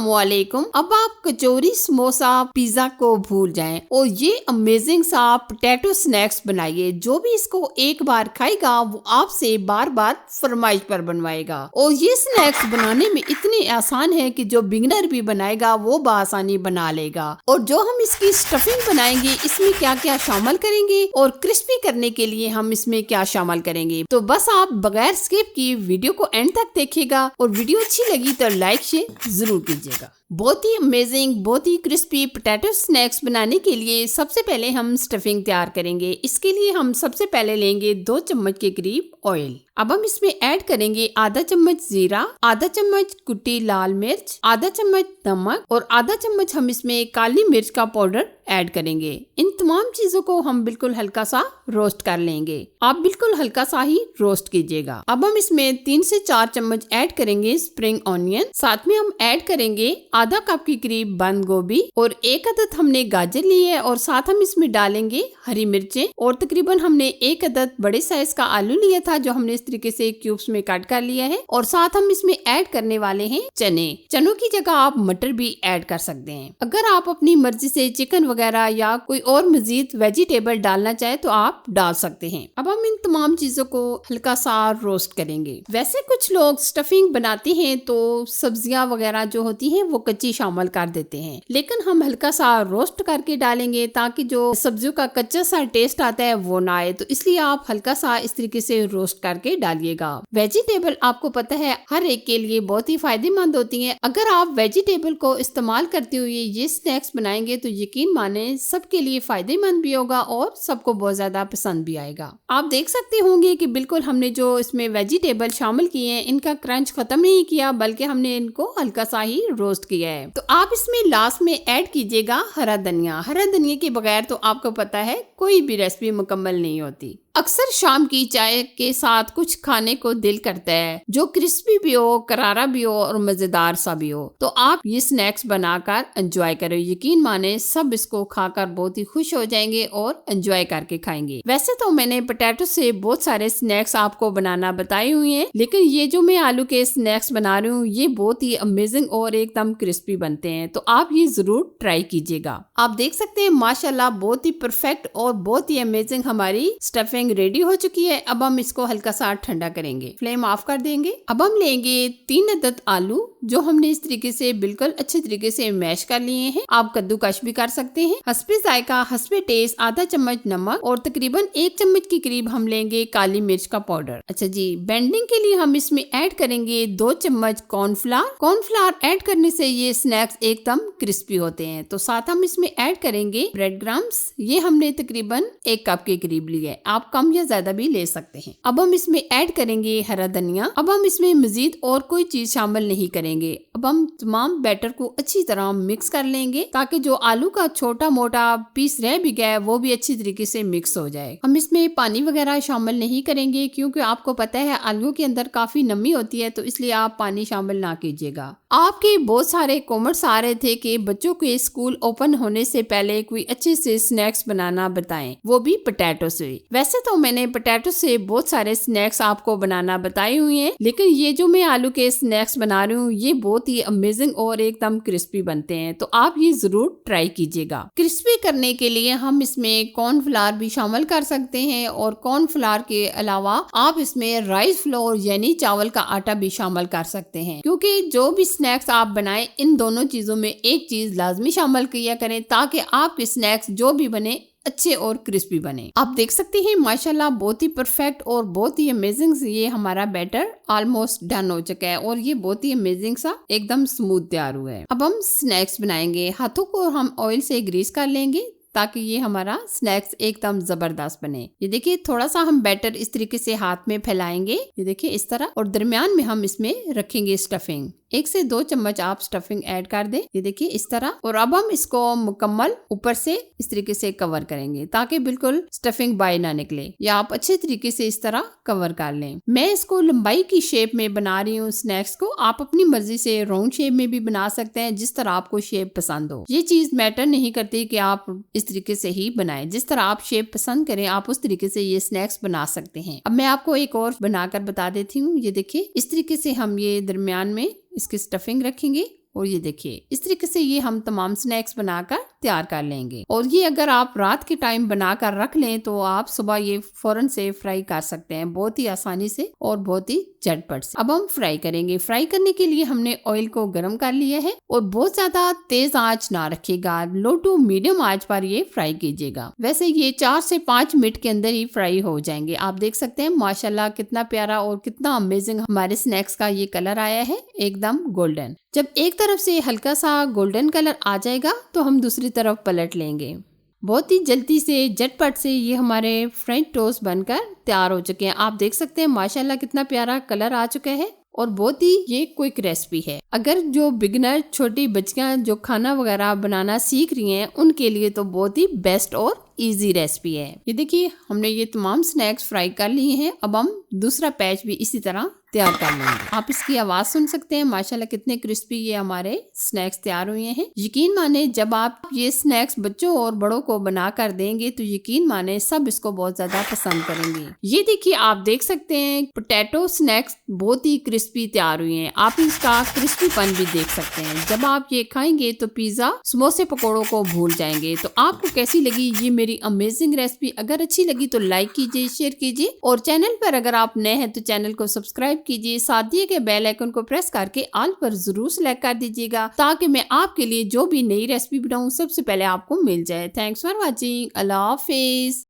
अस्सलामुअलैकुम। अब आप कचौरी, समोसा, पिज्जा को भूल जाएं और ये अमेजिंग सा पोटैटो स्नैक्स बनाइए। जो भी इसको एक बार खाएगा वो आपसे बार बार फरमाइश पर बनवाएगा। और ये स्नैक्स बनाने में इतने आसान है कि जो बिगिनर भी बनाएगा वो बआसानी बना लेगा। और जो हम इसकी स्टफिंग बनाएंगे, इसमें क्या क्या शामिल करेंगे और क्रिस्पी करने के लिए हम इसमें क्या शामिल करेंगे, तो बस आप बगैर स्किप की वीडियो को एंड तक देखिएगा। और वीडियो अच्छी लगी तो लाइक शेयर जरूर कीजिएगा। बहुत ही अमेजिंग, बहुत ही क्रिस्पी पोटैटो स्नैक्स बनाने के लिए सबसे पहले हम स्टफिंग तैयार करेंगे। इसके लिए हम सबसे पहले लेंगे 2 चम्मच के करीब ऑयल। अब हम इसमें ऐड करेंगे आधा चम्मच जीरा, आधा चम्मच कुटी लाल मिर्च, आधा चम्मच नमक और आधा चम्मच हम इसमें काली मिर्च का पाउडर ऐड करेंगे। इन तमाम चीजों को हम बिल्कुल हल्का सा रोस्ट कर लेंगे। आप बिल्कुल हल्का सा ही रोस्ट कीजिएगा। अब हम इसमें 3 से 4 चम्मच ऐड करेंगे स्प्रिंग ऑनियन। साथ में हम ऐड करेंगे आधा कप के करीब बंद गोभी और 1 अदद हमने गाजर ली है। और साथ हम इसमें डालेंगे हरी मिर्चें और तकरीबन हमने 1 अदद बड़े साइज का आलू लिया था, जो हमने इस तरीके से क्यूब्स में कट कर लिया है। और साथ हम इसमें ऐड करने वाले हैं चने। चनों की जगह आप मटर भी ऐड कर सकते हैं। अगर आप अपनी मर्जी से चिकन वगैरह या कोई और मजीद वेजिटेबल डालना चाहे तो आप डाल सकते हैं। अब हम इन तमाम चीजों को हल्का सा रोस्ट करेंगे। वैसे कुछ लोग स्टफिंग बनाते हैं तो सब्जियां वगैरह जो होती हैं वो कच्ची शामिल कर देते हैं, लेकिन हम हल्का सा रोस्ट करके डालेंगे ताकि जो सब्जियों का कच्चा सा टेस्ट आता है वो ना आए। तो इसलिए आप हल्का सा इस तरीके से रोस्ट करके डालिएगा। वेजिटेबल आपको पता है हर एक के लिए बहुत ही फायदेमंद होती है। अगर आप वेजिटेबल को इस्तेमाल करते हुए ये स्नैक्स बनाएंगे तो यकीन माने सबके लिए फायदेमंद भी होगा और सबको बहुत ज्यादा पसंद भी आएगा। आप देख सकते होंगे कि बिल्कुल हमने जो इसमें वेजिटेबल शामिल किए हैं इनका क्रंच खत्म नहीं किया, बल्कि हमने इनको हल्का सा ही रोस्ट किया है। तो आप इसमें लास्ट में ऐड कीजिएगा हरा धनिया। हरा धनिया के बगैर तो आपको पता है कोई भी रेसिपी मुकम्मल नहीं होती। अक्सर शाम की चाय के साथ कुछ खाने को दिल करता है जो क्रिस्पी भी हो, करारा भी हो और मजेदार सा भी हो। तो आप ये स्नैक्स बनाकर एंजॉय करो। यकीन माने सब इसको खाकर बहुत ही खुश हो जाएंगे और एंजॉय करके खाएंगे। वैसे तो मैंने पोटैटो से बहुत सारे स्नैक्स आपको बनाना बताए हुए हैं, लेकिन ये जो मैं आलू के स्नैक्स बना रही हूँ ये बहुत ही अमेजिंग और एकदम क्रिस्पी बनते हैं। तो आप ये जरूर ट्राई कीजिएगा। आप देख सकते हैं माशाल्लाह बहुत ही परफेक्ट और बहुत ही अमेजिंग हमारी स्टफिंग रेडी हो चुकी है। अब हम इसको हल्का सा ठंडा करेंगे, फ्लेम ऑफ कर देंगे। अब हम लेंगे 3 अदद आलू जो हमने इस तरीके से बिल्कुल अच्छे तरीके से मैश कर लिए हैं। आप कद्दूकश भी कर सकते हैं। हस्बे जायका, हस्बे टेस्ट आधा चम्मच नमक और तकरीबन 1 चम्मच के करीब हम लेंगे काली मिर्च का पाउडर। अच्छा जी, बेंडिंग के लिए हम इसमें ऐड करेंगे 2 चम्मच कॉर्नफ्लावर। कॉर्नफ्लावर ऐड करने से ये स्नैक्स एकदम क्रिस्पी होते हैं। तो साथ हम इसमें ऐड करेंगे ब्रेड क्रम्स। ये हमने तकरीबन 1 कप के करीब लिया है, आप कम या ज्यादा भी ले सकते हैं। अब हम इसमें ऐड करेंगे हरा धनिया। अब हम इसमें मजीद और कोई चीज शामिल नहीं करेंगे। अब हम तमाम बैटर को अच्छी तरह मिक्स कर लेंगे ताकि जो आलू का छोटा मोटा पीस रह भी गया है वो भी अच्छी तरीके से मिक्स हो जाए। हम इसमें पानी वगैरह शामिल नहीं करेंगे क्योंकि आपको पता है आलू के अंदर काफी नमी होती है, तो इसलिए आप पानी शामिल ना कीजिएगा। आपके बहुत सारे कमेंट्स आ रहे थे कि बच्चों के स्कूल ओपन होने से पहले कोई अच्छे से स्नैक्स बनाना बताएं, वो भी पोटैटो से। वैसे तो मैंने पोटैटो से बहुत सारे स्नैक्स आपको बनाना बताए हुए हैं, लेकिन ये जो मैं आलू के स्नैक्स बना रही हूँ ये बहुत ही अमेजिंग और एकदम क्रिस्पी बनते हैं। तो आप ये जरूर ट्राई कीजिएगा। क्रिस्पी करने के लिए हम इसमें कॉर्नफ्लावर भी शामिल कर सकते हैं और कॉर्नफ्लावर के अलावा आप इसमें राइस फ्लोर यानी चावल का आटा भी शामिल कर सकते हैं। क्योंकि जो भी स्नैक्स आप बनाएं इन दोनों चीजों में एक चीज लाजमी शामिल किया करें ताकि आपके स्नैक्स जो भी बने अच्छे और क्रिस्पी बने। आप देख सकते हैं माशाल्लाह बहुत ही परफेक्ट और बहुत ही अमेजिंग ये हमारा बैटर ऑलमोस्ट डन हो चुका है और ये बहुत ही अमेजिंग सा एकदम स्मूथ तैयार हुआ है। अब हम स्नैक्स बनाएंगे। हाथों को हम ऑयल से ग्रीस कर लेंगे ताकि ये हमारा स्नैक्स एकदम जबरदस्त बने। ये देखिए थोड़ा सा हम बैटर इस तरीके से हाथ में फैलाएंगे, ये देखिए इस तरह, और दरमियान में हम इसमें रखेंगे स्टफिंग। 1 से 2 चम्मच आप स्टफिंग ऐड कर दें, ये देखिए इस तरह। और अब हम इसको मुकम्मल ऊपर से इस तरीके से कवर करेंगे ताकि बिल्कुल स्टफिंग बाहर ना निकले, या आप अच्छे तरीके से इस तरह कवर कर लें। मैं इसको लंबाई की शेप में बना रही हूँ स्नैक्स को। आप अपनी मर्जी से राउंड शेप में भी बना सकते हैं, जिस तरह आपको शेप पसंद हो। ये चीज मैटर नहीं करती कि आप इस तरीके से ही बनाएं, जिस तरह आप शेप पसंद करें आप उस तरीके से ये स्नैक्स बना सकते हैं। अब मैं आपको एक और बनाकर बता देती हूँ। ये देखिए इस तरीके से हम ये दरमियान में इसकी स्टफिंग रखेंगे और ये देखिए इस तरीके से ये हम तमाम स्नैक्स बनाकर तैयार कर लेंगे। और ये अगर आप रात के टाइम बनाकर रख लें तो आप सुबह ये फौरन से फ्राई कर सकते हैं, बहुत ही आसानी से और बहुत ही झटपट से। अब हम फ्राई करेंगे। फ्राई करने के लिए हमने ऑयल को गर्म कर लिया है और बहुत ज्यादा तेज आंच ना रखिएगा, लो टू मीडियम आंच पर ये फ्राई कीजिएगा। वैसे ये 4 से 5 मिनट के अंदर ही फ्राई हो जाएंगे। आप देख सकते हैं माशाल्लाह कितना प्यारा और कितना अमेजिंग हमारे स्नैक्स का ये कलर आया है, एकदम गोल्डन। जब एक तरफ से हल्का सा गोल्डन कलर आ जाएगा तो हम दूसरी तरफ पलट लेंगे। बहुत ही जल्दी से झटपट से ये हमारे फ्रेंच टोस्ट बनकर तैयार हो चुके हैं। आप देख सकते हैं माशाल्लाह कितना प्यारा कलर आ चुका है और बहुत ही ये क्विक रेसिपी है। अगर जो बिगिनर छोटी बच्चियां जो खाना वगैरह बनाना सीख रही हैं उनके लिए तो बहुत ही बेस्ट और इजी रेसिपी है। ये देखिए हमने ये तमाम स्नैक्स फ्राई कर लिए हैं। अब हम दूसरा पैच भी इसी तरह तैयार कर लेंगे। आप इसकी आवाज सुन सकते हैं, माशाल्लाह कितने क्रिस्पी ये हमारे स्नैक्स तैयार हुए हैं। यकीन माने जब आप ये स्नैक्स बच्चों और बड़ों को बना कर देंगे तो यकीन माने सब इसको बहुत ज्यादा पसंद करेंगे। ये देखिए आप देख सकते हैं पोटैटो स्नैक्स बहुत ही क्रिस्पी तैयार हुए हैं। आप इसका क्रिस्पीपन भी देख सकते हैं। जब आप ये खाएंगे तो पिज्जा समोसे पकौड़ों को भूल जाएंगे। तो आपको कैसी लगी ये मेरी अमेजिंग रेसिपी? अगर अच्छी लगी तो लाइक कीजिए, शेयर कीजिए और चैनल पर अगर आप नए हैं तो चैनल को सब्सक्राइब कीजिए। साथ दिए गए बेल आइकन को प्रेस करके ऑल पर जरूर सेलेक्ट कर दीजिएगा ताकि मैं आपके लिए जो भी नई रेसिपी बनाऊं सबसे पहले आपको मिल जाए। Thanks for watching. Allah Hafiz.